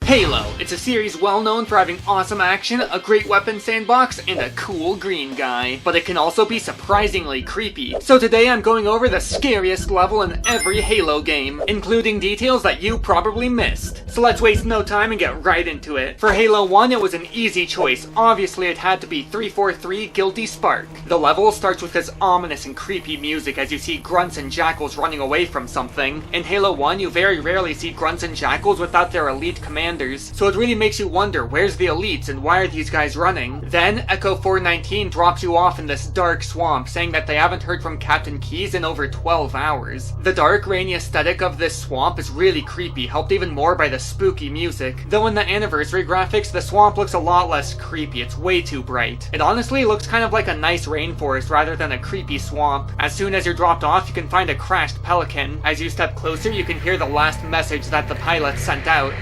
Halo. It's a series well known for having awesome action, a great weapon sandbox, and a cool green guy. But it can also be surprisingly creepy. So today I'm going over the scariest level in every Halo game, including details that you probably missed. So let's waste no time and get right into it. For Halo 1, it was an easy choice. Obviously it had to be 343 Guilty Spark. The level starts with this ominous and creepy music as you see grunts and jackals running away from something. In Halo 1, you very rarely see grunts and jackals without their elite commanders, so it really makes you wonder, where's the elites and why are these guys running? Then, Echo 419 drops you off in this dark swamp, saying that they haven't heard from Captain Keyes in over 12 hours. The dark, rainy aesthetic of this swamp is really creepy, helped even more by the spooky music. Though in the anniversary graphics, the swamp looks a lot less creepy, it's way too bright. It honestly looks kind of like a nice rainforest rather than a creepy swamp. As soon as you're dropped off, you can find a crashed pelican. As you step closer, you can hear the last message that the pilot sent out.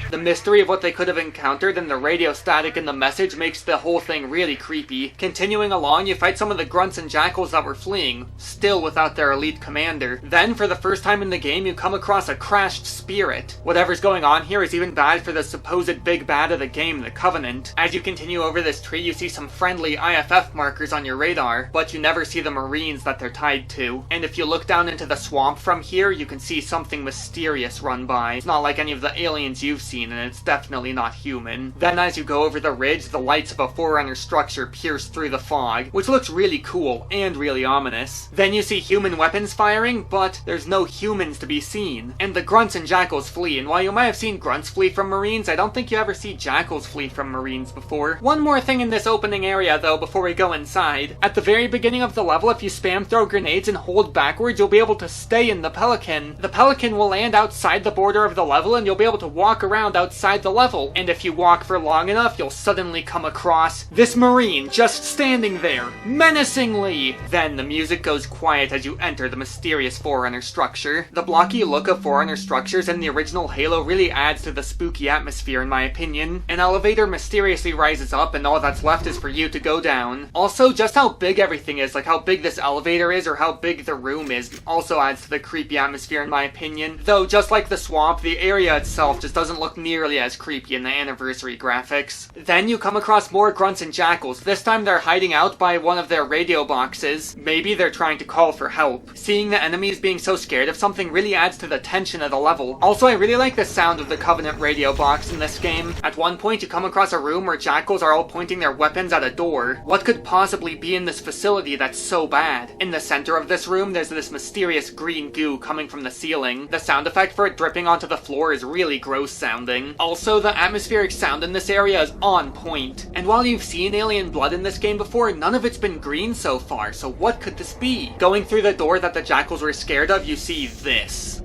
The mystery of what they could have encountered and the radio static in the message makes the whole thing really creepy. Continuing along, you fight some of the grunts and jackals that were fleeing, still without their elite commander. Then, for the first time in the game, you come across a crashed spirit. Whatever's going on here is even bad for the supposed big bad of the game, the Covenant. As you continue over this tree, you see some friendly IFF markers on your radar, but you never see the Marines that they're tied to. And if you look down into the swamp from here, you can see something mysterious run by. It's not like any of the aliens you've seen, and it's definitely not human. Then as you go over the ridge, the lights of a Forerunner structure pierce through the fog, which looks really cool and really ominous. Then you see human weapons firing, but there's no humans to be seen. And the grunts and jackals flee, and while you might have seen grunts flee from Marines, I don't think you ever see jackals flee from Marines before. One more thing in this opening area though before we go inside. At the very beginning of the level, if you spam throw grenades and hold backwards, you'll be able to stay in the Pelican. The Pelican will land outside the border of the level and you'll be able to walk around outside the level, and if you walk for long enough, you'll suddenly come across this Marine just standing there, menacingly. Then the music goes quiet as you enter the mysterious Forerunner structure. The blocky look of Forerunner structures in the original Halo really adds to the spooky atmosphere in my opinion. An elevator mysteriously rises up and all that's left is for you to go down. Also, just how big everything is, like how big this elevator is or how big the room is, also adds to the creepy atmosphere in my opinion. Though, just like the swamp, the area itself just doesn't look nearly as creepy in the anniversary graphics. Then you come across more grunts and jackals. This time they're hiding out by one of their radio boxes. Maybe they're trying to call for help. Seeing the enemies being so scared of something really adds to the tension of the level. Also, I really like the sound of the Covenant radio box in this game. At one point you come across a room where jackals are all pointing their weapons at a door. What could possibly be in this facility that's so bad? In the center of this room there's this mysterious green goo coming from the ceiling. The sound effect for it dripping onto the floor is really gross sounding. Also, the atmospheric sound in this area is on point. And while you've seen alien blood in this game before, none of it's been green so far, so what could this be? Going through the door that the jackals were scared of, you see this.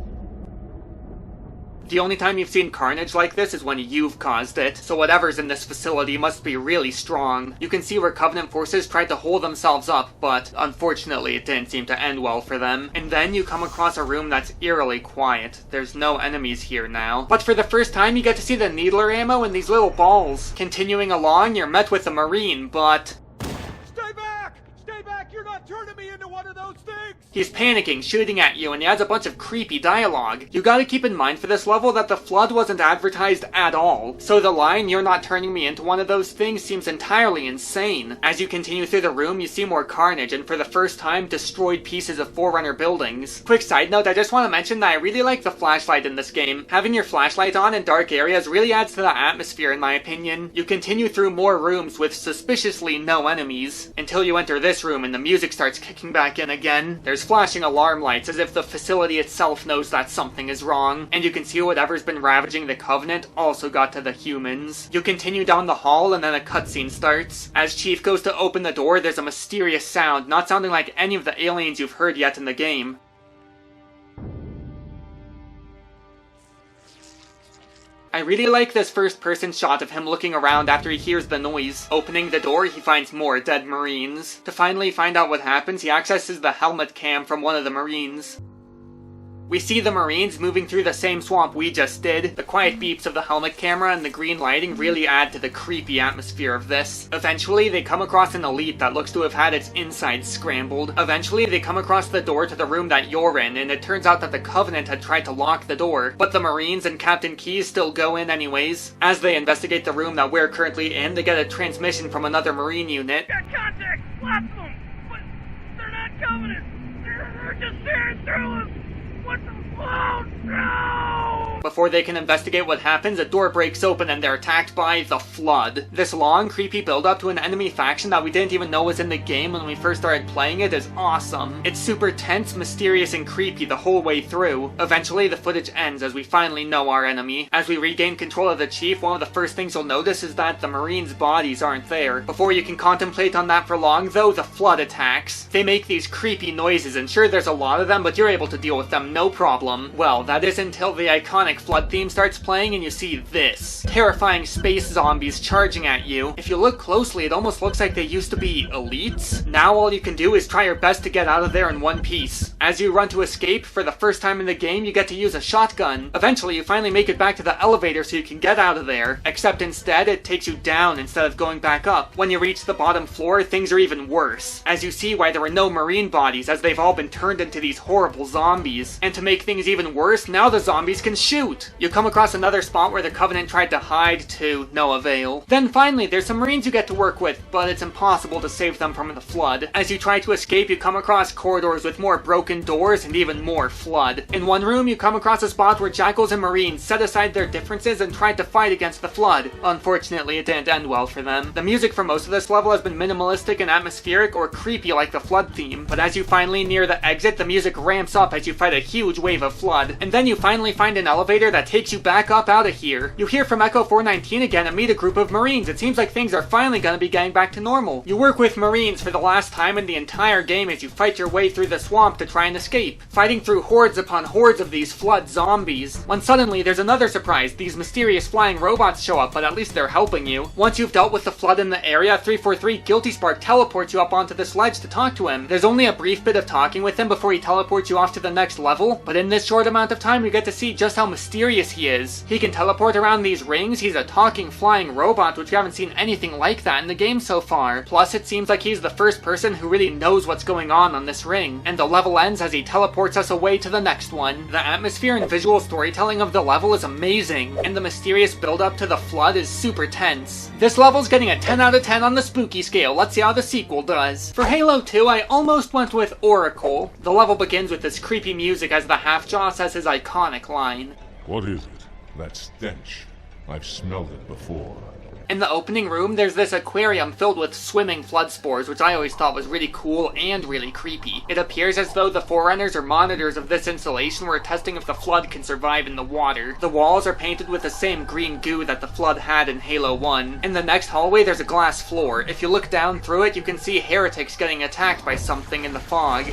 The only time you've seen carnage like this is when you've caused it, so whatever's in this facility must be really strong. You can see where Covenant forces tried to hold themselves up, but unfortunately it didn't seem to end well for them. And then you come across a room that's eerily quiet. There's no enemies here now. But for the first time you get to see the needler ammo in these little balls. Continuing along, you're met with a Marine, but... Stay back! Stay back! You're not turning me into one of those things! He's panicking, shooting at you, and he adds a bunch of creepy dialogue. You gotta keep in mind for this level that the Flood wasn't advertised at all, so the line, "You're not turning me into one of those things," seems entirely insane. As you continue through the room, you see more carnage, and for the first time, destroyed pieces of Forerunner buildings. Quick side note, I just want to mention that I really like the flashlight in this game. Having your flashlight on in dark areas really adds to the atmosphere in my opinion. You continue through more rooms with suspiciously no enemies, until you enter this room and the music starts kicking back in again. There's flashing alarm lights as if the facility itself knows that something is wrong, and you can see whatever's been ravaging the Covenant also got to the humans. You continue down the hall and then a cutscene starts. As Chief goes to open the door, there's a mysterious sound, not sounding like any of the aliens you've heard yet in the game. I really like this first-person shot of him looking around after he hears the noise. Opening the door, he finds more dead Marines. To finally find out what happens, he accesses the helmet cam from one of the Marines. We see the Marines moving through the same swamp we just did. The quiet beeps of the helmet camera and the green lighting really add to the creepy atmosphere of this. Eventually, they come across an elite that looks to have had its insides scrambled. Eventually, they come across the door to the room that you're in, and it turns out that the Covenant had tried to lock the door, but the Marines and Captain Keyes still go in anyways. As they investigate the room that we're currently in, they get a transmission from another Marine unit. Got contact! Lots of them! But they're not Covenant! They're just staring through us! What the... Oh, no! Before they can investigate what happens, a door breaks open and they're attacked by the Flood. This long, creepy build-up to an enemy faction that we didn't even know was in the game when we first started playing it is awesome. It's super tense, mysterious, and creepy the whole way through. Eventually, the footage ends as we finally know our enemy. As we regain control of the Chief, one of the first things you'll notice is that the Marines' bodies aren't there. Before you can contemplate on that for long, though, the Flood attacks. They make these creepy noises, and sure, there's a lot of them, but you're able to deal with them no problem. Well, that is until the iconic Flood theme starts playing and you see this. Terrifying space zombies charging at you. If you look closely, it almost looks like they used to be elites. Now all you can do is try your best to get out of there in one piece. As you run to escape, for the first time in the game, you get to use a shotgun. Eventually, you finally make it back to the elevator so you can get out of there. Except instead, it takes you down instead of going back up. When you reach the bottom floor, things are even worse. As you see why there were no Marine bodies, as they've all been turned into these horrible zombies. And to make things even worse, now the zombies can shoot. You come across another spot where the Covenant tried to hide to no avail. Then finally, there's some Marines you get to work with, but it's impossible to save them from the Flood. As you try to escape, you come across corridors with more broken doors and even more Flood. In one room, you come across a spot where Jackals and Marines set aside their differences and tried to fight against the Flood. Unfortunately, it didn't end well for them. The music for most of this level has been minimalistic and atmospheric or creepy like the Flood theme, but as you finally near the exit, the music ramps up as you fight a huge wave of Flood. And then you finally find an elevator that takes you back up out of here. You hear from Echo 419 again and meet a group of Marines. It seems like things are finally gonna be getting back to normal. You work with Marines for the last time in the entire game as you fight your way through the swamp to try and escape, fighting through hordes upon hordes of these Flood zombies. When suddenly there's another surprise. These mysterious flying robots show up, but at least they're helping you. Once you've dealt with the Flood in the area, 343 Guilty Spark teleports you up onto this ledge to talk to him. There's only a brief bit of talking with him before he teleports you off to the next level, but in this short amount of time you get to see just how mysterious he is. He can teleport around these rings. He's a talking flying robot, which we haven't seen anything like that in the game so far. Plus, it seems like he's the first person who really knows what's going on this ring. And the level ends as he teleports us away to the next one. The atmosphere and visual storytelling of the level is amazing, and the mysterious build-up to the Flood is super tense. This level's getting a 10 out of 10 on the spooky scale. Let's see how the sequel does. For Halo 2, I almost went with Oracle. The level begins with this creepy music as the Half-Jaw says his iconic line. What is it? That stench. I've smelled it before. In the opening room, there's this aquarium filled with swimming flood spores, which I always thought was really cool and really creepy. It appears as though the Forerunners or monitors of this installation were testing if the Flood can survive in the water. The walls are painted with the same green goo that the Flood had in Halo 1. In the next hallway, there's a glass floor. If you look down through it, you can see heretics getting attacked by something in the fog.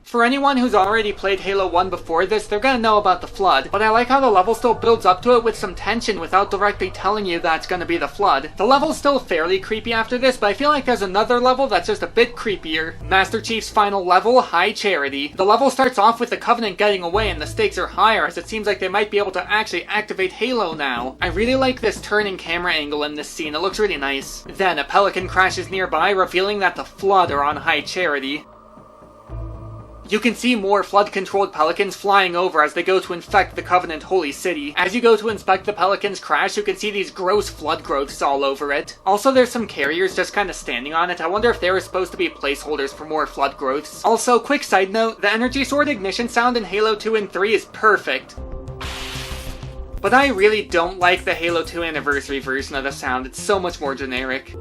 For anyone who's already played Halo 1 before this, they're gonna know about the Flood, but I like how the level still builds up to it with some tension without directly telling you that it's gonna be the Flood. The level's still fairly creepy after this, but I feel like there's another level that's just a bit creepier. Master Chief's final level, High Charity. The level starts off with the Covenant getting away and the stakes are higher as it seems like they might be able to actually activate Halo now. I really like this turning camera angle in this scene, it looks really nice. Then a Pelican crashes nearby, revealing that the Flood are on High Charity. You can see more Flood-controlled Pelicans flying over as they go to infect the Covenant Holy City. As you go to inspect the Pelican's crash, you can see these gross Flood growths all over it. Also, there's some carriers just kind of standing on it. I wonder if they were supposed to be placeholders for more Flood growths. Also, quick side note, the Energy Sword ignition sound in Halo 2 and 3 is perfect. But I really don't like the Halo 2 Anniversary version of the sound. It's so much more generic.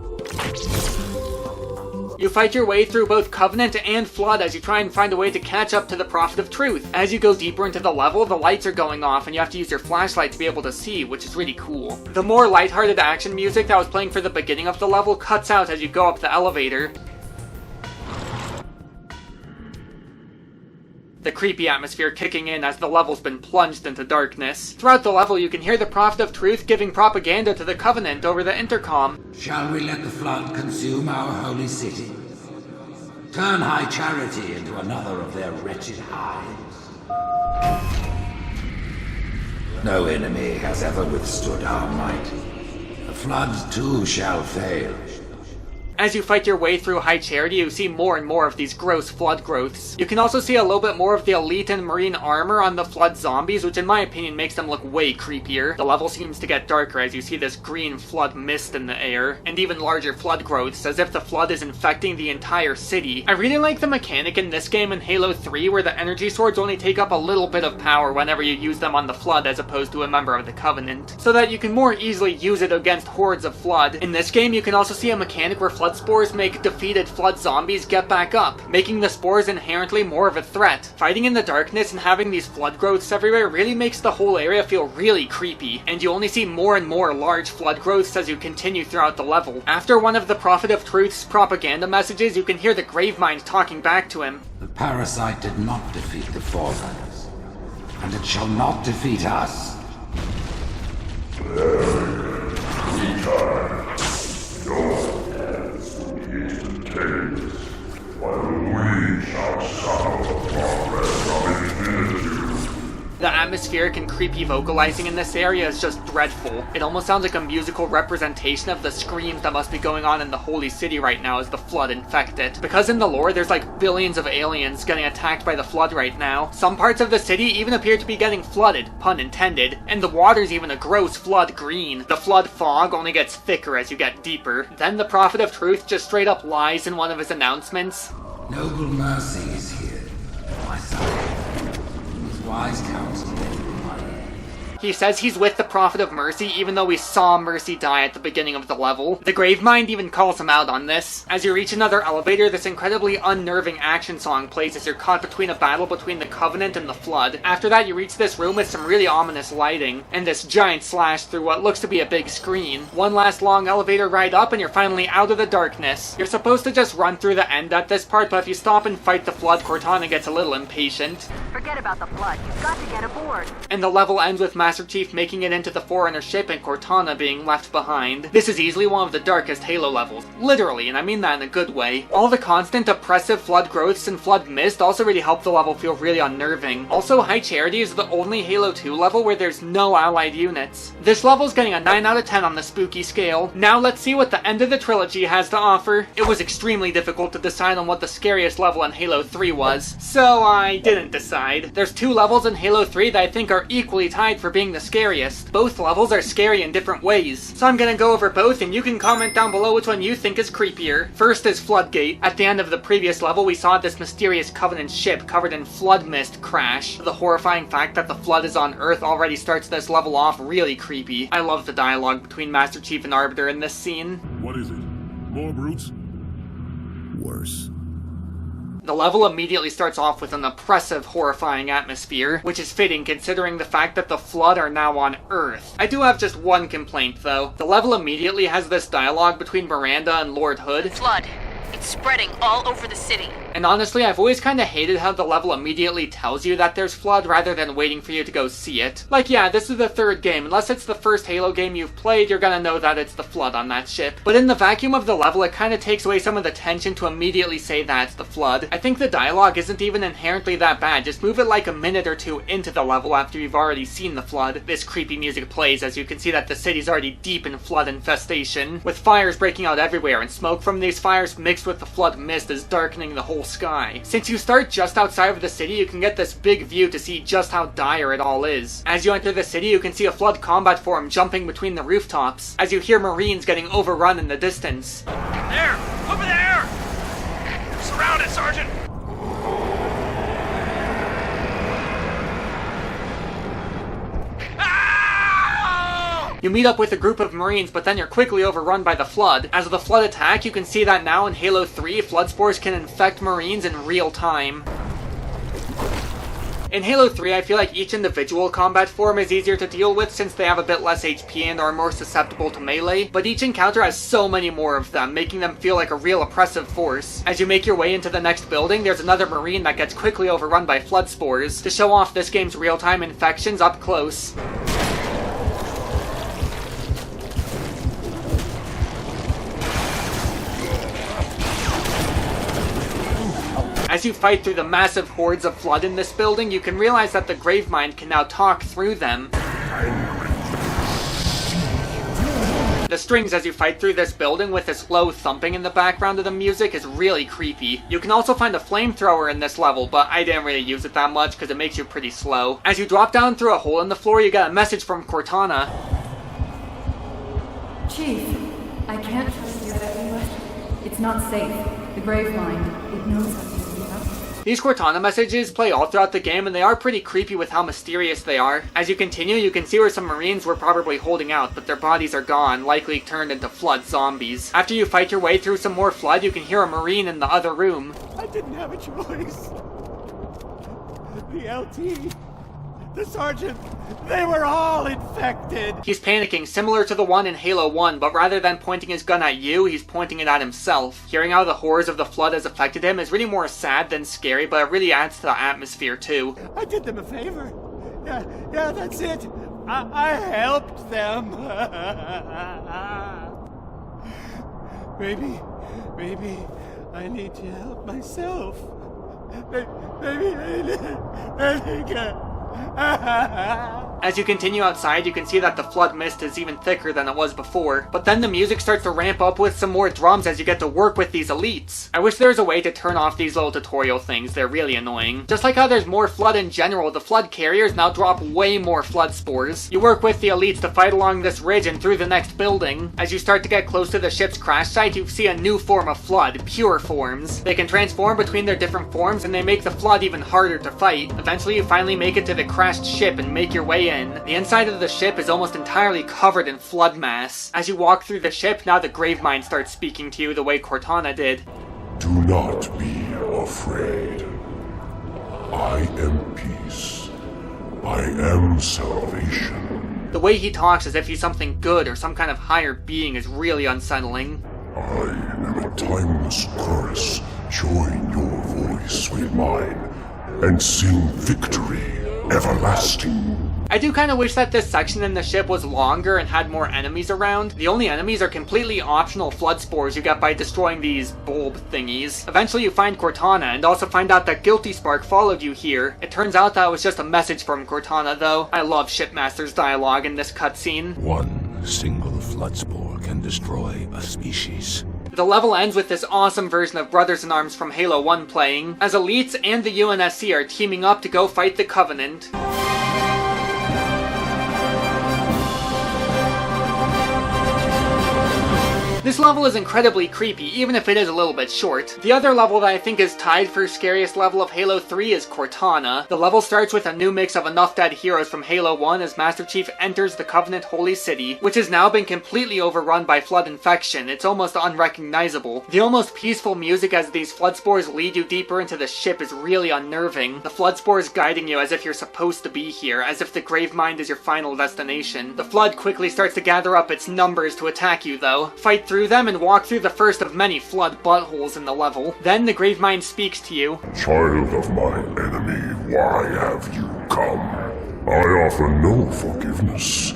You fight your way through both Covenant and Flood as you try and find a way to catch up to the Prophet of Truth. As you go deeper into the level, the lights are going off and you have to use your flashlight to be able to see, which is really cool. The more lighthearted action music that was playing for the beginning of the level cuts out as you go up the elevator. The creepy atmosphere kicking in as the level's been plunged into darkness. Throughout the level, you can hear the Prophet of Truth giving propaganda to the Covenant over the intercom. Shall we let the Flood consume our holy city? Turn High Charity into another of their wretched hives. No enemy has ever withstood our might. The Flood too shall fail. As you fight your way through High Charity, you see more and more of these gross flood growths. You can also see a little bit more of the elite and marine armor on the flood zombies, which in my opinion makes them look way creepier. The level seems to get darker as you see this green flood mist in the air, and even larger flood growths, as if the flood is infecting the entire city. I really like the mechanic in this game in Halo 3 where the energy swords only take up a little bit of power whenever you use them on the flood as opposed to a member of the Covenant, so that you can more easily use it against hordes of flood. In this game, you can also see a mechanic where flood spores make defeated flood zombies get back up, making the spores inherently more of a threat. Fighting in the darkness and having these flood growths everywhere really makes the whole area feel really creepy, and you only see more and more large flood growths as you continue throughout the level. After one of the Prophet of Truth's propaganda messages, you can hear the Gravemind talking back to him. The parasite did not defeat the Forerunners, and it shall not defeat us. The atmospheric and creepy vocalizing in this area is just dreadful. It almost sounds like a musical representation of the screams that must be going on in the Holy City right now as the Flood infect it. Because in the lore, there's like billions of aliens getting attacked by the Flood right now. Some parts of the city even appear to be getting flooded, pun intended, and the water's even a gross flood green. The Flood fog only gets thicker as you get deeper. Then the Prophet of Truth just straight up lies in one of his announcements. Noble Mercy is here, my son. His wise counsel may be my ear. He says he's with the Prophet of Mercy, even though we saw Mercy die at the beginning of the level. The Gravemind even calls him out on this. As you reach another elevator, this incredibly unnerving action song plays as you're caught between a battle between the Covenant and the Flood. After that, you reach this room with some really ominous lighting, and this giant slash through what looks to be a big screen. One last long elevator ride up, and you're finally out of the darkness. You're supposed to just run through the end at this part, but if you stop and fight the Flood, Cortana gets a little impatient. Forget about the Flood. You've got to get aboard. And the level ends with Master Chief making it into the Forerunner ship and Cortana being left behind. This is easily one of the darkest Halo levels. Literally, and I mean that in a good way. All the constant oppressive flood growths and flood mist also really help the level feel really unnerving. Also, High Charity is the only Halo 2 level where there's no allied units. This level's getting a 9 out of 10 on the spooky scale. Now let's see what the end of the trilogy has to offer. It was extremely difficult to decide on what the scariest level in Halo 3 was, so I didn't decide. There's two levels in Halo 3 that I think are equally tied for being the scariest. Both levels are scary in different ways, so I'm gonna go over both and you can comment down below which one you think is creepier. First is Floodgate. At the end of the previous level, we saw this mysterious Covenant ship covered in flood mist crash. The horrifying fact that the Flood is on Earth already starts this level off really creepy. I love the dialogue between Master Chief and Arbiter in this scene. What is it? More brutes? Worse. The level immediately starts off with an oppressive, horrifying atmosphere, which is fitting considering the fact that the Flood are now on Earth. I do have just one complaint though. The level immediately has this dialogue between Miranda and Lord Hood. Flood. It's spreading all over the city. And honestly, I've always kind of hated how the level immediately tells you that there's Flood rather than waiting for you to go see it. Like, yeah, this is the third game. Unless it's the first Halo game you've played, you're gonna know that it's the Flood on that ship. But in the vacuum of the level, it kind of takes away some of the tension to immediately say that's the Flood. I think the dialogue isn't even inherently that bad. Just move it like a minute or two into the level after you've already seen the Flood. This creepy music plays as you can see that the city's already deep in Flood infestation, with fires breaking out everywhere, and smoke from these fires mixed with the Flood mist is darkening the whole sky. Since you start just outside of the city, you can get this big view to see just how dire it all is. As you enter the city, you can see a Flood combat form jumping between the rooftops, as you hear Marines getting overrun in the distance. There! Over there! You're surrounded, Sergeant! You meet up with a group of Marines, but then you're quickly overrun by the Flood. As the Flood attack, you can see that now in Halo 3, Flood spores can infect Marines in real time. In Halo 3, I feel like each individual combat form is easier to deal with since they have a bit less HP and are more susceptible to melee, but each encounter has so many more of them, making them feel like a real oppressive force. As you make your way into the next building, there's another Marine that gets quickly overrun by Flood spores, to show off this game's real-time infections up close. As you fight through the massive hordes of flood in this building, you can realize that the Gravemind can now talk through them. The strings as you fight through this building with this low thumping in the background of the music is really creepy. You can also find a flamethrower in this level, but I didn't really use it that much because it makes you pretty slow. As you drop down through a hole in the floor, you get a message from Cortana. Chief, I can't trust you anymore. It's not safe. The Gravemind, it knows how to do that. These Cortana messages play all throughout the game, and they are pretty creepy with how mysterious they are. As you continue, you can see where some Marines were probably holding out, but their bodies are gone, likely turned into flood zombies. After you fight your way through some more flood, you can hear a Marine in the other room. I didn't have a choice. The LT, the sergeant, they were all infected. He's panicking, similar to the one in Halo 1, but rather than pointing his gun at you, he's pointing it at himself. Hearing how the horrors of the flood has affected him is really more sad than scary, but it really adds to the atmosphere too. I did them a favor. Yeah, that's it. I helped them. Maybe I need to help myself. Maybe I think As you continue outside, you can see that the flood mist is even thicker than it was before, but then the music starts to ramp up with some more drums as you get to work with these elites. I wish there was a way to turn off these little tutorial things, they're really annoying. Just like how there's more flood in general, the flood carriers now drop way more flood spores. You work with the elites to fight along this ridge and through the next building. As you start to get close to the ship's crash site, you see a new form of flood, pure forms. They can transform between their different forms and they make the flood even harder to fight. Eventually you finally make it to the crashed ship and make your way in. The inside of the ship is almost entirely covered in flood mass. As you walk through the ship, now the Gravemind starts speaking to you the way Cortana did. Do not be afraid. I am peace. I am salvation. The way he talks as if he's something good or some kind of higher being is really unsettling. I am a timeless chorus. Join your voice with mine and sing victory everlasting. I do kind of wish that this section in the ship was longer and had more enemies around. The only enemies are completely optional flood spores you get by destroying these bulb thingies. Eventually you find Cortana and also find out that Guilty Spark followed you here. It turns out that was just a message from Cortana though. I love Shipmaster's dialogue in this cutscene. One single flood spore can destroy a species. The level ends with this awesome version of Brothers in Arms from Halo 1 playing, as elites and the UNSC are teaming up to go fight the Covenant. This level is incredibly creepy, even if it is a little bit short. The other level that I think is tied for scariest level of Halo 3 is Cortana. The level starts with a new mix of enough dead heroes from Halo 1 as Master Chief enters the Covenant Holy City, which has now been completely overrun by flood infection. It's almost unrecognizable. The almost peaceful music as these flood spores lead you deeper into the ship is really unnerving. The flood spores guiding you as if you're supposed to be here, as if the Gravemind is your final destination. The flood quickly starts to gather up its numbers to attack you though. Fight through them and walk through the first of many flood buttholes in the level. Then the Gravemind speaks to you. Child of my enemy, why have you come? I offer no forgiveness.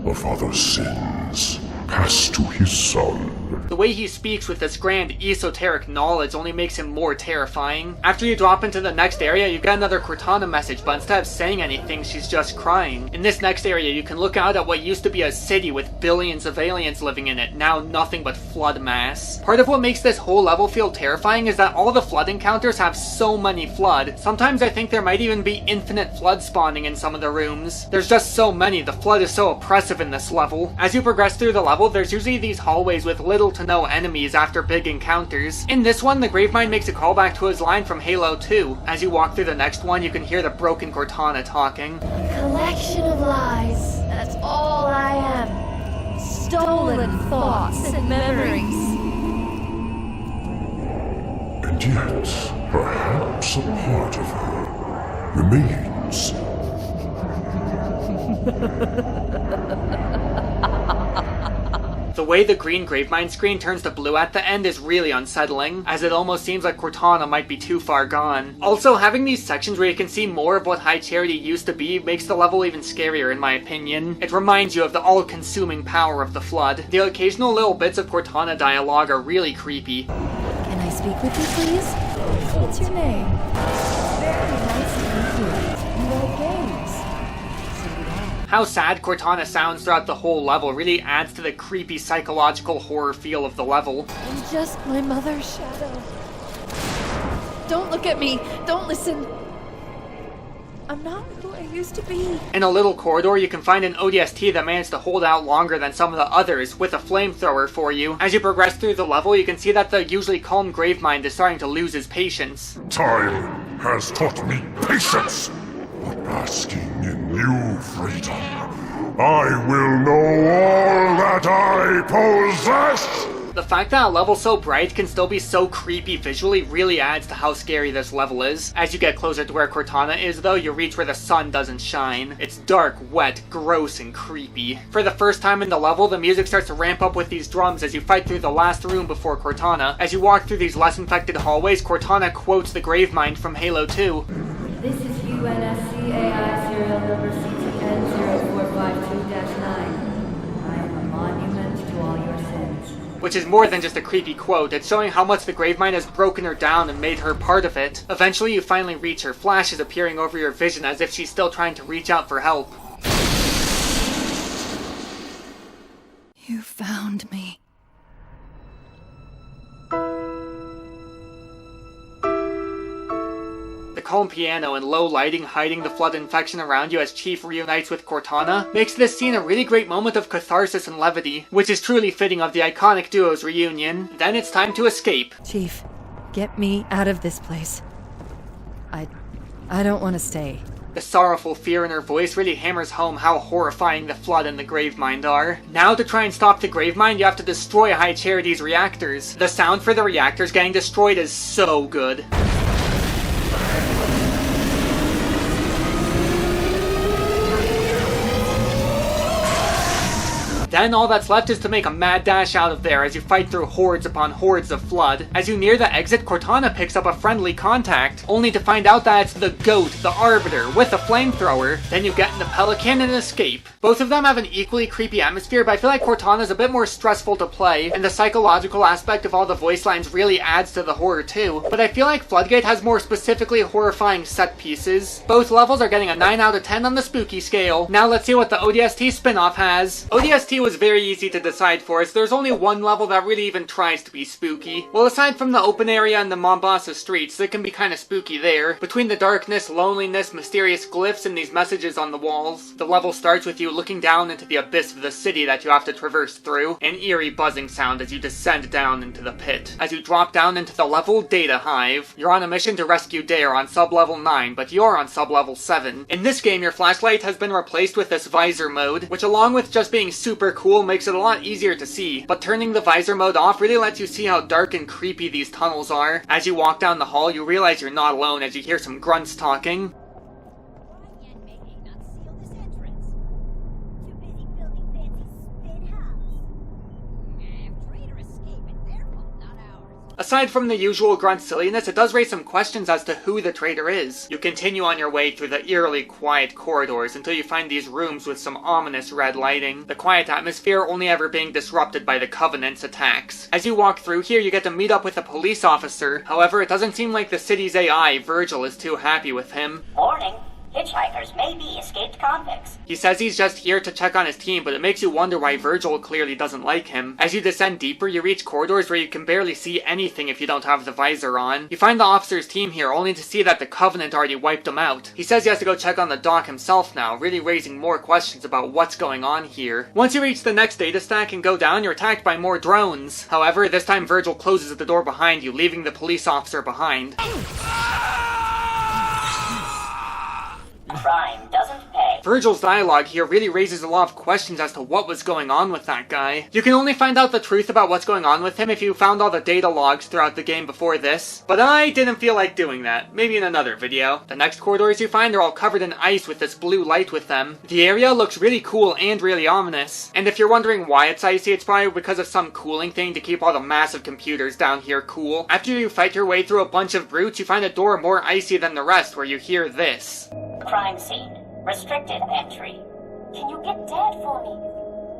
The father's sins pass to his son. The way he speaks with this grand esoteric knowledge only makes him more terrifying. After you drop into the next area, you get another Cortana message, but instead of saying anything, she's just crying. In this next area, you can look out at what used to be a city with billions of aliens living in it, now nothing but flood mass. Part of what makes this whole level feel terrifying is that all the flood encounters have so many flood. Sometimes I think there might even be infinite flood spawning in some of the rooms. There's just so many, the flood is so oppressive in this level. As you progress through the level, there's usually these hallways with little to no enemies after big encounters. In this one, the Gravemind makes a callback to his line from Halo 2. As you walk through the next one, you can hear the broken Cortana talking. Collection of lies. That's all I am. Stolen thoughts and memories. And yet, perhaps a part of her remains. The way the green Gravemind screen turns to blue at the end is really unsettling, as it almost seems like Cortana might be too far gone. Also, having these sections where you can see more of what High Charity used to be makes the level even scarier in my opinion. It reminds you of the all-consuming power of the Flood. The occasional little bits of Cortana dialogue are really creepy. Can I speak with you, please? What's your name? Very nice to meet you. You like games? So do I. How sad Cortana sounds throughout the whole level really adds to the creepy psychological horror feel of the level. I'm just my mother's shadow. Don't look at me. Don't listen. I'm not who I used to be. In a little corridor, you can find an ODST that managed to hold out longer than some of the others, with a flamethrower for you. As you progress through the level, you can see that the usually calm Gravemind is starting to lose his patience. Time has taught me patience, but basking in new freedom, I will know all that I possess! The fact that a level so bright can still be so creepy visually really adds to how scary this level is. As you get closer to where Cortana is though, you reach where the sun doesn't shine. It's dark, wet, gross, and creepy. For the first time in the level, the music starts to ramp up with these drums as you fight through the last room before Cortana. As you walk through these less infected hallways, Cortana quotes the Gravemind from Halo 2. This is UNSCAI serial number CTN0452-9. I am a monument to all your sins. Which is more than just a creepy quote, it's showing how much the Gravemind has broken her down and made her part of it. Eventually you finally reach her, flashes appearing over your vision as if she's still trying to reach out for help. You found me. The calm piano and low lighting hiding the flood infection around you as Chief reunites with Cortana makes this scene a really great moment of catharsis and levity, which is truly fitting of the iconic duo's reunion. Then it's time to escape. Chief, get me out of this place. I don't want to stay. The sorrowful fear in her voice really hammers home how horrifying the Flood and the Gravemind are. Now to try and stop the Gravemind, you have to destroy High Charity's reactors. The sound for the reactors getting destroyed is so good. Then all that's left is to make a mad dash out of there as you fight through hordes upon hordes of Flood. As you near the exit, Cortana picks up a friendly contact, only to find out that it's the Goat, the Arbiter, with a flamethrower. Then you get in the Pelican and escape. Both of them have an equally creepy atmosphere, but I feel like Cortana's a bit more stressful to play, and the psychological aspect of all the voice lines really adds to the horror too. But I feel like Floodgate has more specifically horrifying set pieces. Both levels are getting a 9 out of 10 on the spooky scale. Now let's see what the ODST spin-off has. ODST was very easy to decide for, as there's only one level that really even tries to be spooky. Well, aside from the open area and the Mombasa streets, it can be kinda spooky there. Between the darkness, loneliness, mysterious glyphs, and these messages on the walls, the level starts with you looking down into the abyss of the city that you have to traverse through, an eerie buzzing sound as you descend down into the pit. As you drop down into the level Data Hive, you're on a mission to rescue Dare on sub-level 9, but you're on sub-level 7. In this game, your flashlight has been replaced with this visor mode, which along with just being super cool makes it a lot easier to see, but turning the visor mode off really lets you see how dark and creepy these tunnels are. As you walk down the hall, you realize you're not alone as you hear some grunts talking. Aside from the usual grunt silliness, it does raise some questions as to who the traitor is. You continue on your way through the eerily quiet corridors until you find these rooms with some ominous red lighting, the quiet atmosphere only ever being disrupted by the Covenant's attacks. As you walk through here, you get to meet up with a police officer. However, it doesn't seem like the city's AI, Virgil, is too happy with him. Warning. Hitchhikers may be escaped convicts. He says he's just here to check on his team, but it makes you wonder why Virgil clearly doesn't like him. As you descend deeper, you reach corridors where you can barely see anything if you don't have the visor on. You find the officer's team here, only to see that the Covenant already wiped them out. He says he has to go check on the dock himself now, really raising more questions about what's going on here. Once you reach the next data stack and go down, you're attacked by more drones. However, this time Virgil closes the door behind you, leaving the police officer behind. Crime doesn't pay. Virgil's dialogue here really raises a lot of questions as to what was going on with that guy. You can only find out the truth about what's going on with him if you found all the data logs throughout the game before this, but I didn't feel like doing that. Maybe in another video. The next corridors you find are all covered in ice with this blue light with them. The area looks really cool and really ominous, and if you're wondering why it's icy, it's probably because of some cooling thing to keep all the massive computers down here cool. After you fight your way through a bunch of brutes, you find a door more icy than the rest where you hear this. Crime scene. Restricted entry. Can you get Dad for me?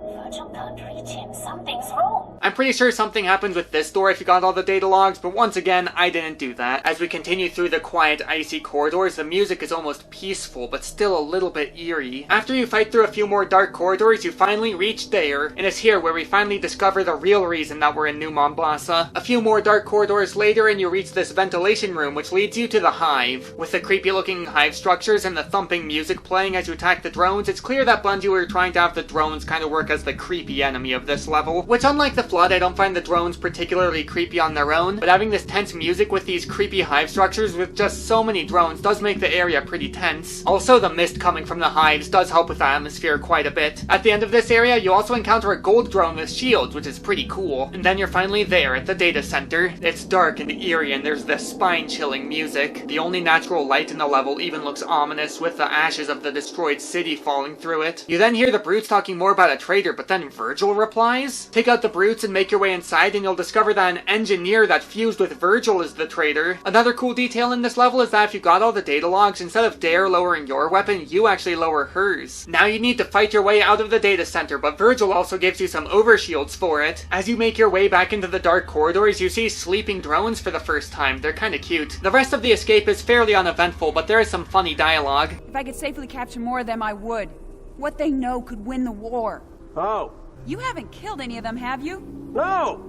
For Virgil can't reach him. Something's wrong. I'm pretty sure something happens with this door if you got all the data logs, but once again, I didn't do that. As we continue through the quiet, icy corridors, the music is almost peaceful, but still a little bit eerie. After you fight through a few more dark corridors, you finally reach there, and it's here where we finally discover the real reason that we're in New Mombasa. A few more dark corridors later, and you reach this ventilation room, which leads you to the hive. With the creepy-looking hive structures and the thumping music playing as you attack the drones, it's clear that Bungie were trying to have the drones kind of work as the creepy enemy of this level, which unlike the Flood, I don't find the drones particularly creepy on their own, but having this tense music with these creepy hive structures with just so many drones does make the area pretty tense. Also, the mist coming from the hives does help with the atmosphere quite a bit. At the end of this area, you also encounter a gold drone with shields, which is pretty cool, and then you're finally there at the data center. It's dark and eerie, and there's this spine-chilling music. The only natural light in the level even looks ominous, with the ashes of the destroyed city falling through it. You then hear the brutes talking more about a traitor, but then Virgil replies? Take out the brutes and make your way inside, and you'll discover that an engineer that fused with Virgil is the traitor. Another cool detail in this level is that if you got all the data logs, instead of Dare lowering your weapon, you actually lower hers. Now you need to fight your way out of the data center, but Virgil also gives you some overshields for it. As you make your way back into the dark corridors, you see sleeping drones for the first time. They're kinda cute. The rest of the escape is fairly uneventful, but there is some funny dialogue. If I could safely capture more of them, I would. What they know could win the war. Oh. You haven't killed any of them, have you? No!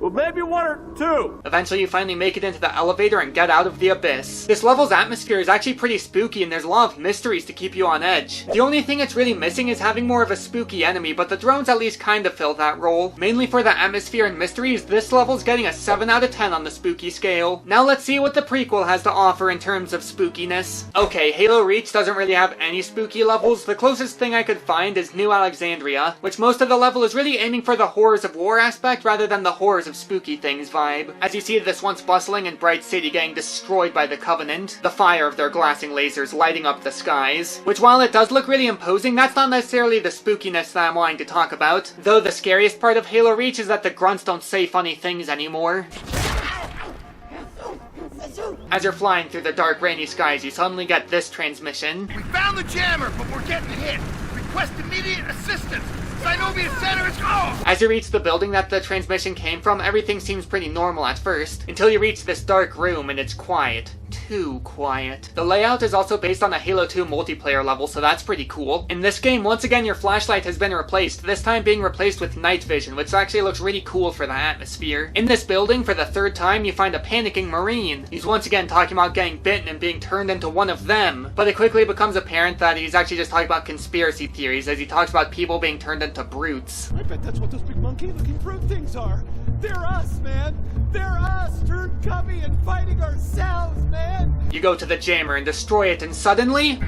Well, maybe one or two. Eventually you finally make it into the elevator and get out of the abyss. This level's atmosphere is actually pretty spooky, and there's a lot of mysteries to keep you on edge. The only thing it's really missing is having more of a spooky enemy, but the drones at least kind of fill that role. Mainly for the atmosphere and mysteries, this level's getting a 7 out of 10 on the spooky scale. Now let's see what the prequel has to offer in terms of spookiness. Okay, Halo Reach doesn't really have any spooky levels. The closest thing I could find is New Alexandria, which most of the level is really aiming for the horrors of war aspect rather than the horrors of spooky things vibe. As you see this once bustling and bright city getting destroyed by the Covenant, the fire of their glassing lasers lighting up the skies, which while it does look really imposing, that's not necessarily the spookiness that I'm wanting to talk about, though the scariest part of Halo Reach is that the grunts don't say funny things anymore. As you're flying through the dark rainy skies, you suddenly get this transmission. We found the jammer, but we're getting hit. Request immediate assistance. Synovia Center is gone! As you reach the building that the transmission came from, everything seems pretty normal at first, until you reach this dark room and it's quiet. Too quiet. The layout is also based on a Halo 2 multiplayer level, so that's pretty cool. In this game, once again your flashlight has been replaced, this time being replaced with night vision, which actually looks really cool for the atmosphere. In this building, for the third time, you find a panicking Marine. He's once again talking about getting bitten and being turned into one of them, but it quickly becomes apparent that he's actually just talking about conspiracy theories as he talks about people being turned into brutes. I bet that's what those big monkey-looking brute things are. They're us, man! They're us! Turned cubby and fighting ourselves, man! You go to the jammer and destroy it, and suddenly...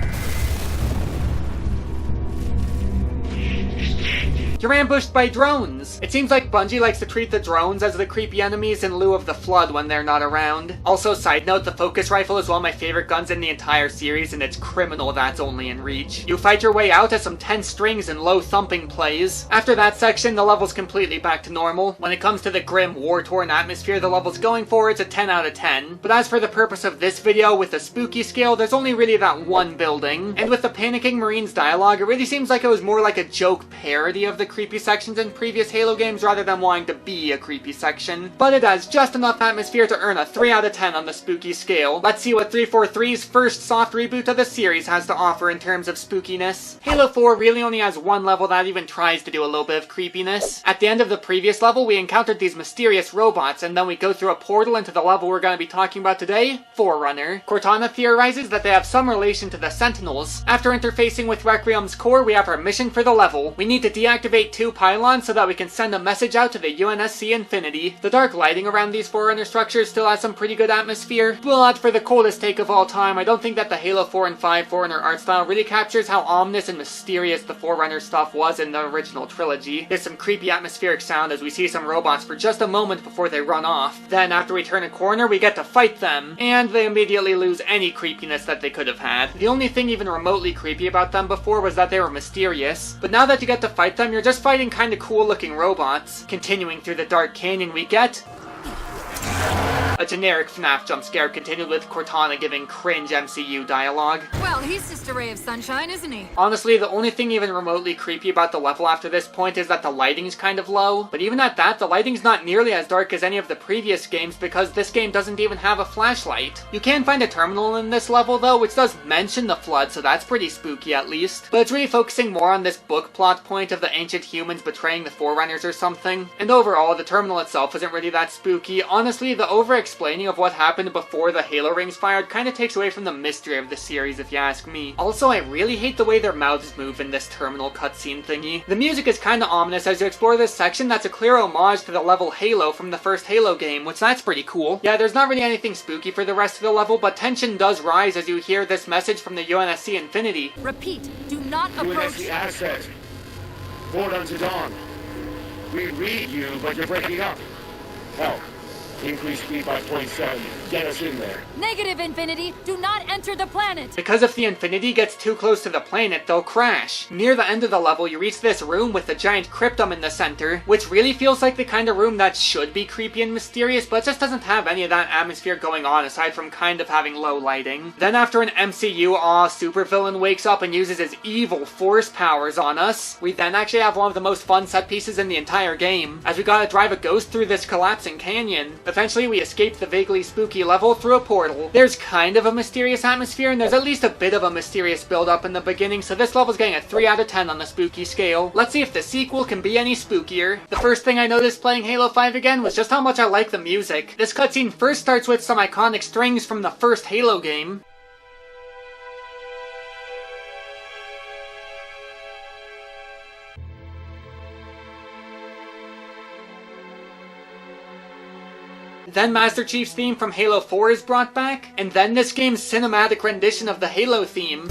you're ambushed by drones! It seems like Bungie likes to treat the drones as the creepy enemies in lieu of the Flood when they're not around. Also, side note, the focus rifle is one of my favorite guns in the entire series, and it's criminal that's only in Reach. You fight your way out as some tense strings and low thumping plays. After that section, the level's completely back to normal. When it comes to the grim, war-torn atmosphere the level's going for, it's a 10 out of 10. But as for the purpose of this video, with the spooky scale, there's only really that one building. And with the panicking Marines dialogue, it really seems like it was more like a joke parody of the creepy sections in previous Halo games rather than wanting to be a creepy section. But it has just enough atmosphere to earn a 3 out of 10 on the spooky scale. Let's see what 343's first soft reboot of the series has to offer in terms of spookiness. Halo 4 really only has one level that even tries to do a little bit of creepiness. At the end of the previous level, we encountered these mysterious robots, and then we go through a portal into the level we're going to be talking about today, Forerunner. Cortana theorizes that they have some relation to the Sentinels. After interfacing with Requiem's core, we have our mission for the level. We need to deactivate 2 pylons so that we can send a message out to the UNSC Infinity. The dark lighting around these Forerunner structures still has some pretty good atmosphere, but for the coldest take of all time, I don't think that the Halo 4 and 5 Forerunner art style really captures how ominous and mysterious the Forerunner stuff was in the original trilogy. There's some creepy atmospheric sound as we see some robots for just a moment before they run off. Then after we turn a corner, we get to fight them, and they immediately lose any creepiness that they could have had. The only thing even remotely creepy about them before was that they were mysterious, but now that you get to fight them, you're just fighting kinda cool looking robots. Continuing through the dark canyon we get A generic FNAF jump scare continued with Cortana giving cringe MCU dialogue. Well, he's just a ray of sunshine, isn't he? Honestly, the only thing even remotely creepy about the level after this point is that the lighting's kind of low. But even at that, the lighting's not nearly as dark as any of the previous games because this game doesn't even have a flashlight. You can find a terminal in this level though, which does mention the flood, so that's pretty spooky at least. But it's really focusing more on this book plot point of the ancient humans betraying the Forerunners or something. And overall, the terminal itself isn't really that spooky. Honestly, the over-explaining of what happened before the Halo rings fired kinda takes away from the mystery of the series if you ask me. Also, I really hate the way their mouths move in this terminal cutscene thingy. The music is kinda ominous as you explore this section that's a clear homage to the level Halo from the first Halo game, which that's pretty cool. Yeah, there's not really anything spooky for the rest of the level, but tension does rise as you hear this message from the UNSC Infinity. Repeat, do not approach... UNSC asset. Board unto dawn. We read you, but you're breaking up. Help. Increase speed by 0.7. Get us in there. Negative, Infinity. Do not enter the planet. Because if the Infinity gets too close to the planet, they'll crash. Near the end of the level, you reach this room with the giant cryptum in the center, which really feels like the kind of room that should be creepy and mysterious, but just doesn't have any of that atmosphere going on aside from kind of having low lighting. Then after an MCU supervillain wakes up and uses his evil force powers on us, we then actually have one of the most fun set pieces in the entire game, as we gotta drive a ghost through this collapsing canyon. Eventually, we escape the vaguely spooky level through a portal. There's kind of a mysterious atmosphere, and there's at least a bit of a mysterious build-up in the beginning, so this level's getting a 3 out of 10 on the spooky scale. Let's see if the sequel can be any spookier. The first thing I noticed playing Halo 5 again was just how much I like the music. This cutscene first starts with some iconic strings from the first Halo game. Then Master Chief's theme from Halo 4 is brought back, and then this game's cinematic rendition of the Halo theme.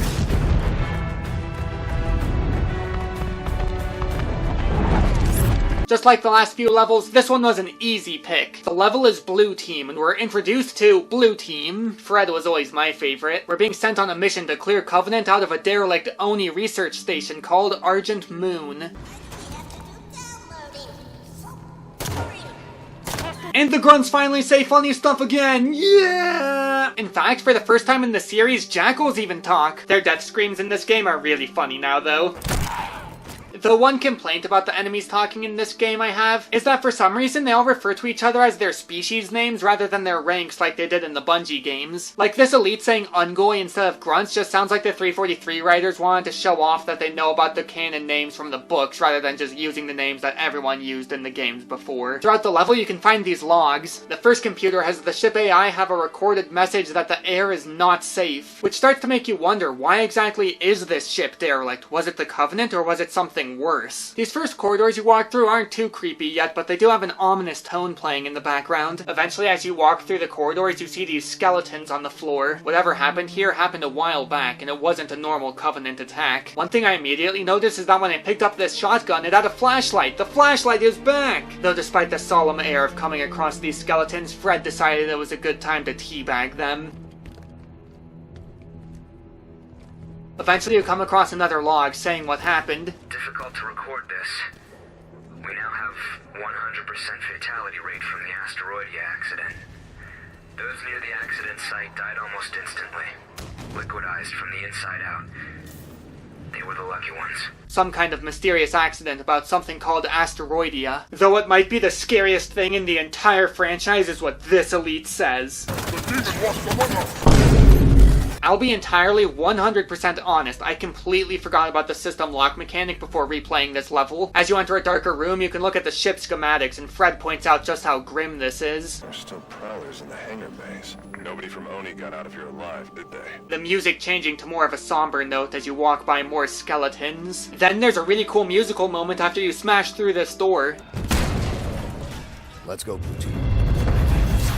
Just like the last few levels, this one was an easy pick. The level is Blue Team, and we're introduced to Blue Team. Fred was always my favorite. We're being sent on a mission to clear Covenant out of a derelict Oni research station called Argent Moon. And the grunts finally say funny stuff again! Yeah! In fact, for the first time in the series, jackals even talk. Their death screams in this game are really funny now, though. The one complaint about the enemies talking in this game I have is that for some reason they all refer to each other as their species names rather than their ranks like they did in the Bungie games. Like this elite saying Ungoy instead of grunts just sounds like the 343 writers wanted to show off that they know about the canon names from the books rather than just using the names that everyone used in the games before. Throughout the level you can find these logs. The first computer has the ship AI have a recorded message that the air is not safe, which starts to make you wonder why exactly is this ship derelict? Was it the Covenant or was it something worse? These first corridors you walk through aren't too creepy yet, but they do have an ominous tone playing in the background. Eventually, as you walk through the corridors, you see these skeletons on the floor. Whatever happened here happened a while back, and it wasn't a normal Covenant attack. One thing I immediately noticed is that when I picked up this shotgun, it had a flashlight. The flashlight is back! Though despite the solemn air of coming across these skeletons, Fred decided it was a good time to teabag them. Eventually you come across another log saying what happened. Difficult to record this. We now have 100% fatality rate from the asteroid accident. Those near the accident site died almost instantly, liquidized from the inside out. They were the lucky ones. Some kind of mysterious accident about something called asteroidia. Though it might be the scariest thing in the entire franchise is what this elite says. I'll be entirely 100% honest, I completely forgot about the system lock mechanic before replaying this level. As you enter a darker room, you can look at the ship schematics, and Fred points out just how grim this is. There's still prowlers in the hangar base. Nobody from Oni got out of here alive, did they? The music changing to more of a somber note as you walk by more skeletons. Then there's a really cool musical moment after you smash through this door. Let's go, Blue Team.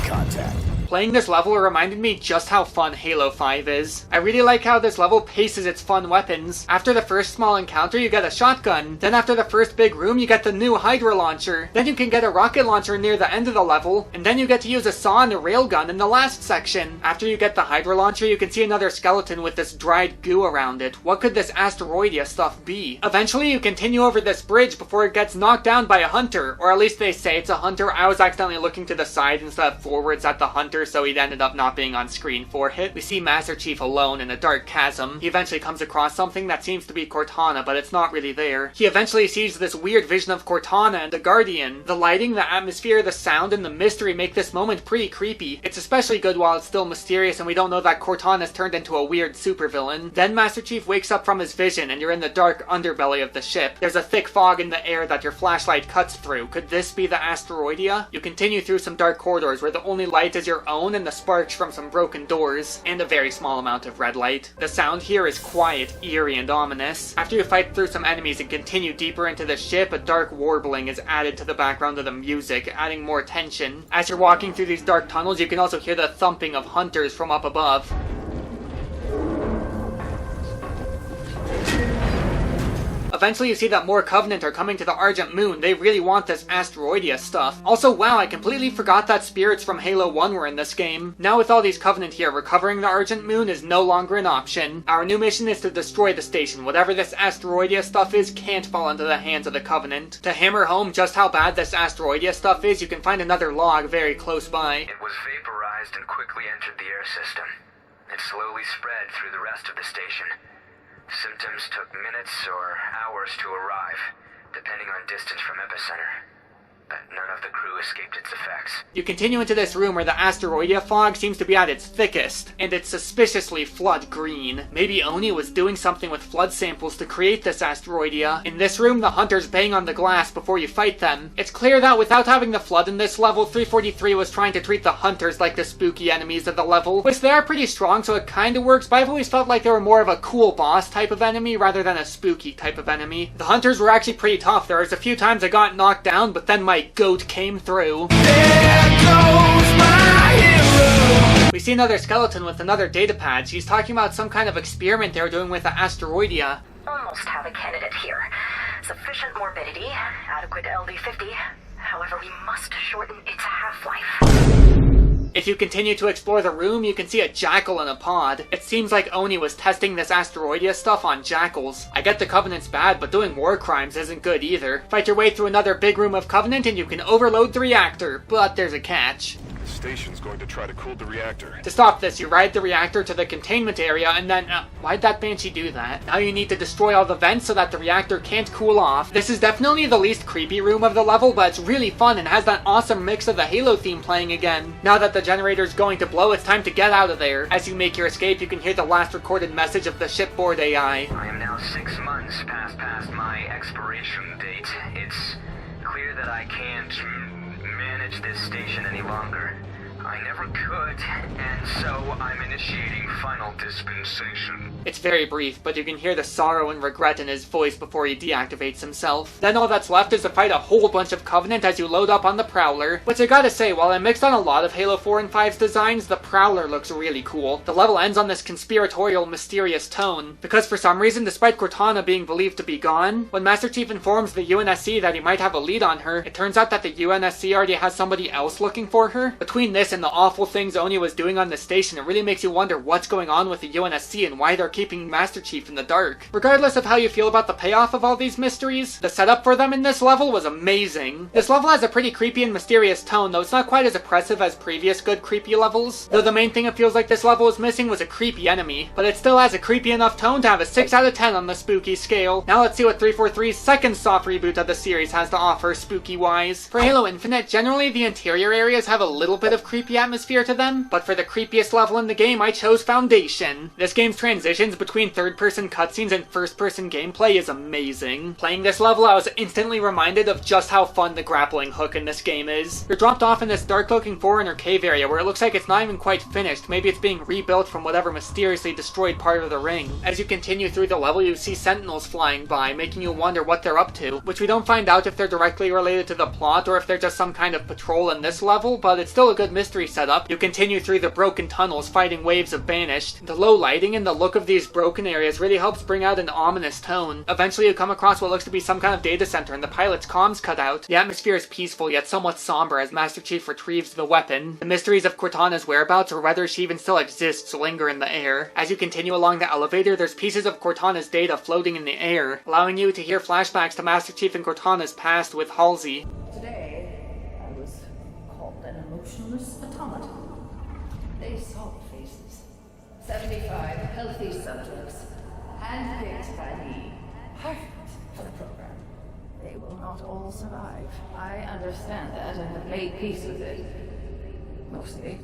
Contact. Playing this level reminded me just how fun Halo 5 is. I really like how this level paces its fun weapons. After the first small encounter, you get a shotgun. Then after the first big room, you get the new Hydra launcher. Then you can get a rocket launcher near the end of the level. And then you get to use a saw and a railgun in the last section. After you get the Hydra launcher, you can see another skeleton with this dried goo around it. What could this Asteroidia stuff be? Eventually, you continue over this bridge before it gets knocked down by a hunter. Or at least they say it's a hunter. I was accidentally looking to the side instead of forwards at the hunter, so he'd ended up not being on screen for it. We see Master Chief alone in a dark chasm. He eventually comes across something that seems to be Cortana, but it's not really there. He eventually sees this weird vision of Cortana and the Guardian. The lighting, the atmosphere, the sound, and the mystery make this moment pretty creepy. It's especially good while it's still mysterious and we don't know that Cortana's turned into a weird supervillain. Then Master Chief wakes up from his vision and you're in the dark underbelly of the ship. There's a thick fog in the air that your flashlight cuts through. Could this be the Asteroidia? You continue through some dark corridors where the only light is your own and the sparks from some broken doors, and a very small amount of red light. The sound here is quiet, eerie, and ominous. After you fight through some enemies and continue deeper into the ship, a dark warbling is added to the background of the music, adding more tension. As you're walking through these dark tunnels, you can also hear the thumping of hunters from up above. Eventually you see that more Covenant are coming to the Argent Moon. They really want this Asteroidia stuff. Also, wow, I completely forgot that spirits from Halo 1 were in this game. Now with all these Covenant here, recovering the Argent Moon is no longer an option. Our new mission is to destroy the station. Whatever this Asteroidia stuff is can't fall into the hands of the Covenant. To hammer home just how bad this Asteroidia stuff is, you can find another log very close by. It was vaporized and quickly entered the air system. It slowly spread through the rest of the station. Symptoms took minutes or hours to arrive, depending on distance from epicenter. But none of the crew escaped its effects. You continue into this room where the Asteroidia fog seems to be at its thickest, and it's suspiciously flood green. Maybe Oni was doing something with flood samples to create this Asteroidia. In this room, the hunters bang on the glass before you fight them. It's clear that without having the flood in this level, 343 was trying to treat the hunters like the spooky enemies of the level, which they are pretty strong, so it kinda works, but I've always felt like they were more of a cool boss type of enemy rather than a spooky type of enemy. The hunters were actually pretty tough. There was a few times I got knocked down, but then my goat came through. There goes my hero. We see another skeleton with another data pad. She's talking about some kind of experiment they were doing with the Asteroidia. Almost have a candidate here. Sufficient morbidity, adequate LD50. However, we must shorten its half-life. If you continue to explore the room, you can see a jackal in a pod. It seems like Oni was testing this Asteroidia stuff on jackals. I get the Covenant's bad, but doing war crimes isn't good either. Fight your way through another big room of Covenant and you can overload the reactor, but there's a catch. The station's going to try to cool the reactor. To stop this, you ride the reactor to the containment area and then... why'd that Banshee do that? Now you need to destroy all the vents so that the reactor can't cool off. This is definitely the least creepy room of the level, but it's really fun and has that awesome mix of the Halo theme playing again. Now that the generator's going to blow, it's time to get out of there. As you make your escape, you can hear the last recorded message of the shipboard AI. I am now 6 months past my expiration date. It's clear that I can't manage this station any longer. I never could, and so I'm initiating final dispensation. It's very brief, but you can hear the sorrow and regret in his voice before he deactivates himself. Then all that's left is to fight a whole bunch of Covenant as you load up on the Prowler, which I gotta say, while I mixed on a lot of Halo 4 and 5's designs, the Prowler looks really cool. The level ends on this conspiratorial, mysterious tone, because for some reason, despite Cortana being believed to be gone, when Master Chief informs the UNSC that he might have a lead on her, it turns out that the UNSC already has somebody else looking for her. Between this and the awful things Oni was doing on the station, it really makes you wonder what's going on with the UNSC and why they're keeping Master Chief in the dark. Regardless of how you feel about the payoff of all these mysteries, the setup for them in this level was amazing. This level has a pretty creepy and mysterious tone, though it's not quite as oppressive as previous good creepy levels. Though the main thing it feels like this level is missing was a creepy enemy, but it still has a creepy enough tone to have a 6 out of 10 on the spooky scale. Now let's see what 343's second soft reboot of the series has to offer spooky-wise. For Halo Infinite, generally the interior areas have a little bit of creepy atmosphere to them, but for the creepiest level in the game, I chose Foundation. This game's transitions between third-person cutscenes and first-person gameplay is amazing. Playing this level, I was instantly reminded of just how fun the grappling hook in this game is. You're dropped off in this dark-looking Forerunner cave area where it looks like it's not even quite finished. Maybe it's being rebuilt from whatever mysteriously destroyed part of the ring. As you continue through the level, you see sentinels flying by, making you wonder what they're up to, which we don't find out if they're directly related to the plot or if they're just some kind of patrol in this level, but it's still a good mystery mystery setup, you continue through the broken tunnels fighting waves of Banished. The low lighting and the look of these broken areas really helps bring out an ominous tone. Eventually you come across what looks to be some kind of data center and the pilot's comms cut out. The atmosphere is peaceful yet somewhat somber as Master Chief retrieves the weapon. The mysteries of Cortana's whereabouts or whether she even still exists linger in the air. As you continue along the elevator, there's pieces of Cortana's data floating in the air, allowing you to hear flashbacks to Master Chief and Cortana's past with Halsey. Today, I was called an emotionless automaton. They saw the faces. 75 healthy subjects, handpicked by me, perfect for the program. They will not all survive. I understand that and have made peace with it. Mostly.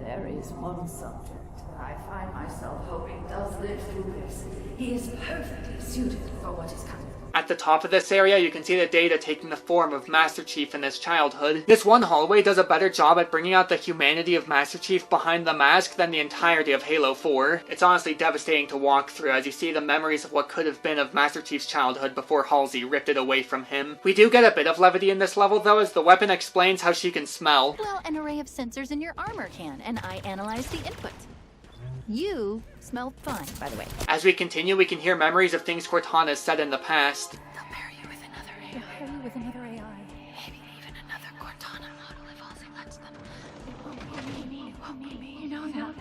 There is one subject that I find myself hoping does live through this. He is perfectly suited for what is coming. At the top of this area, you can see the data taking the form of Master Chief in his childhood. This one hallway does a better job at bringing out the humanity of Master Chief behind the mask than the entirety of Halo 4. It's honestly devastating to walk through as you see the memories of what could have been of Master Chief's childhood before Halsey ripped it away from him. We do get a bit of levity in this level though, as the weapon explains how she can smell. Well, an array of sensors in your armor can, and I analyze the input. You smell fine, by the way. As we continue, we can hear memories of things Cortana said in the past. They'll pair you with another AI. They'll pair you with another AI. Maybe even another Cortana model if Halsey lets them. It won't be me. You know that,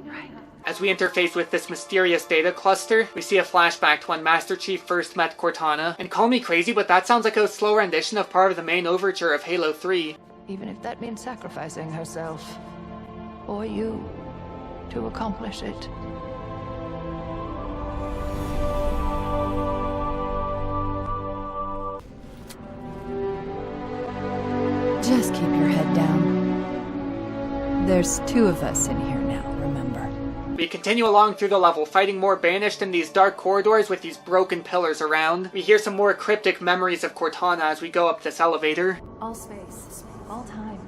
right? As we interface with this mysterious data cluster, we see a flashback to when Master Chief first met Cortana. And call me crazy, but that sounds like a slow rendition of part of the main overture of Halo 3. Even if that means sacrificing herself. Or you. To accomplish it. Just keep your head down. There's 2 of us in here now, remember? We continue along through the level, fighting more Banished in these dark corridors with these broken pillars around. We hear some more cryptic memories of Cortana as we go up this elevator. All space, all time.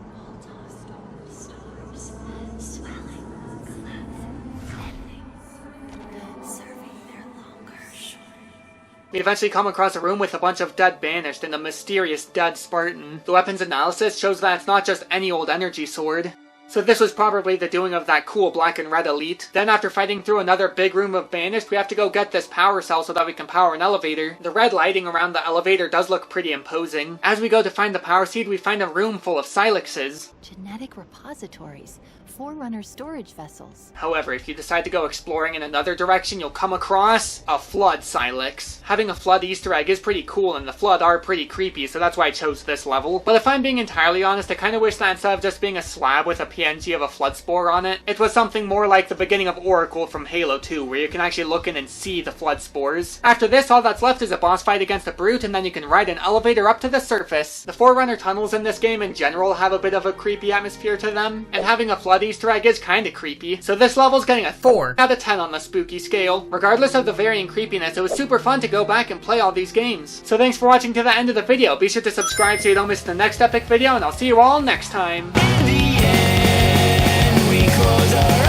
We eventually come across a room with a bunch of dead Banished and a mysterious dead Spartan. The weapons analysis shows that it's not just any old energy sword. So this was probably the doing of that cool black and red elite. Then after fighting through another big room of Banished, we have to go get this power cell so that we can power an elevator. The red lighting around the elevator does look pretty imposing. As we go to find the power seed, we find a room full of Silexes. Genetic repositories. Forerunner storage vessels. However, if you decide to go exploring in another direction, you'll come across a Flood Silex. Having a Flood Easter egg is pretty cool, and the Flood are pretty creepy, so that's why I chose this level. But if I'm being entirely honest, I kind of wish that instead of just being a slab with a PNG of a Flood Spore on it, it was something more like the beginning of Oracle from Halo 2, where you can actually look in and see the Flood Spores. After this, all that's left is a boss fight against a Brute, and then you can ride an elevator up to the surface. The Forerunner tunnels in this game in general have a bit of a creepy atmosphere to them, and having a Flood Easter egg is kinda creepy, so this level's getting a 4 out of 10 on the spooky scale. Regardless of the varying creepiness, it was super fun to go back and play all these games. So thanks for watching to the end of the video. Be sure to subscribe so you don't miss the next epic video, and I'll see you all next time. In the end, we close our